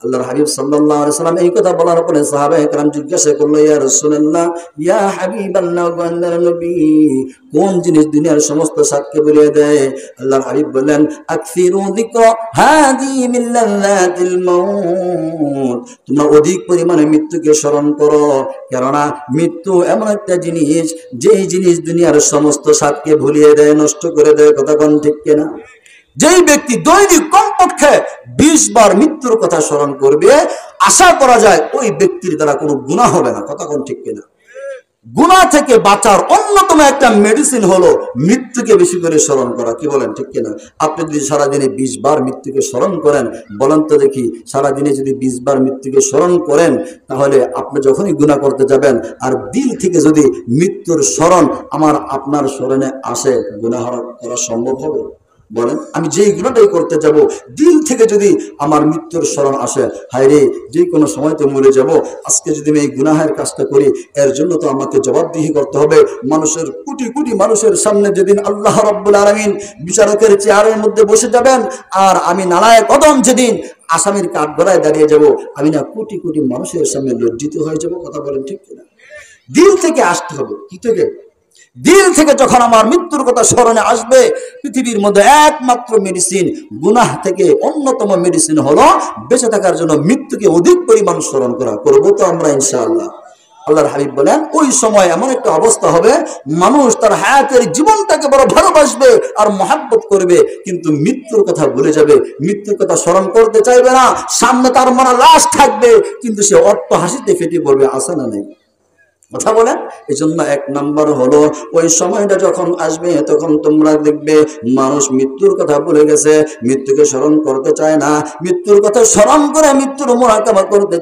আল্লাহর হাবিব সাল্লাল্লাহু আলাইহি ওয়াসাল্লাম এই কথা বলার পরে সাহাবায়ে কেরাম জিজ্ঞাসা করলো, ইয়া রাসূলুল্লাহ, ইয়া হাবিবাল্লাহ, ওয়া নবী, কোন জিনিস দুনিয়ার সমস্ত স্বাদকে ভুলিয়ে দেয়? আল্লাহর হাবিব বললেন, আকসিরু যিকরা হাদি মিন লাযাতিল মাউত, তোমরা অধিক পরিমাণে মৃত্যুকে স্মরণ করো, কেননা মৃত্যু এমন একটা জিনিস, যেই জিনিস দুনিয়ার সমস্ত স্বাদকে ভুলিয়ে দেয়, নষ্ট করে দেয়। কথা কোন ঠিক কিনা? যেই ব্যক্তি দৈনিক কমপক্ষে 20 বার মৃত্যুর কথা স্মরণ করবে, আশা করা যায় ওই ব্যক্তির দ্বারা কোনো গুনাহ হবে না। কথা কোন ঠিক কিনা? গুনাহ থেকে বাঁচার অন্যতম একটা মেডিসিন হলো মৃত্যুকে বেশি করে স্মরণ করা। কি বলেন, ঠিক কিনা? আপনি যদি সারাদিনে 20 বার মৃত্যুকে স্মরণ করেন, বলেন তো দেখি, সারাদিনে যদি 20 বার মৃত্যুকে স্মরণ করেন, তাহলে আপনি যখনই গুনাহ করতে যাবেন আর দিল থেকে যদি মৃত্যুর স্মরণ আমার আপনার স্মরণে আসে, গুনাহ করা সম্ভব হবে? বলেন, আমি যেই গুনাহটাই করতে যাব, দিল থেকে যদি আমার মৃত্যুর স্মরণ আসে, হায় রে, যে কোনো সময় তো মরে যাব, আজকে যদি আমি এই গুনাহের কাজটা করি, এর জন্য তো আমাকে জবাবদিহি করতে হবে মানুষের, কোটি কোটি মানুষের সামনে যেদিন আল্লাহ রাব্বুল আলামিন বিচারকের চেয়ারের মধ্যে বসে যাবেন, আর আমি নালায়ে কদম যেদিন আসামির কাঠগড়ায় দাঁড়িয়ে যাব, আমি না কোটি কোটি মানুষের সামনে লজ্জিত হয়ে যাব। কথা বলেন, ঠিক কিনা? দিল থেকে আসতে হবে। কি থেকে? দিল থেকে যখন আমার মৃত্যুর কথা স্মরণে আসবে, পৃথিবীর মধ্যে একমাত্র মেডিসিন, গুনাহ থেকে অন্যতম মেডিসিন হলো বেঁচে থাকার জন্য মৃত্যুকে অধিক পরিমাণ স্মরণ করা। করবো তো আমরা ইনশাআল্লাহ। আল্লাহর হাবিব বলেন, ওই সময় এমন একটা অবস্থা হবে, মানুষ তার হায়াতের জীবনটাকে বড় ভালোবাসবে আর মহাব্বত করবে, কিন্তু মৃত্যুর কথা ভুলে যাবে, মৃত্যুর কথা স্মরণ করতে চাইবে না। সামনে তার মারা লাশ থাকবে, কিন্তু সে অট্ট হাসিতে ফেটে পড়বে। আসে না নেই? কথা বলেন। এই জন্য 1 নাম্বার হলো, ওই সময়টা যখন আসবে, তখন তোমরা দেখবে মানুষ মৃত্যুর কথা ভুলে গেছে, মৃত্যুকে স্মরণ করতে চায় না, মৃত্যুর কথা স্মরণ করে মৃত্যুর মোরাকাবা করতে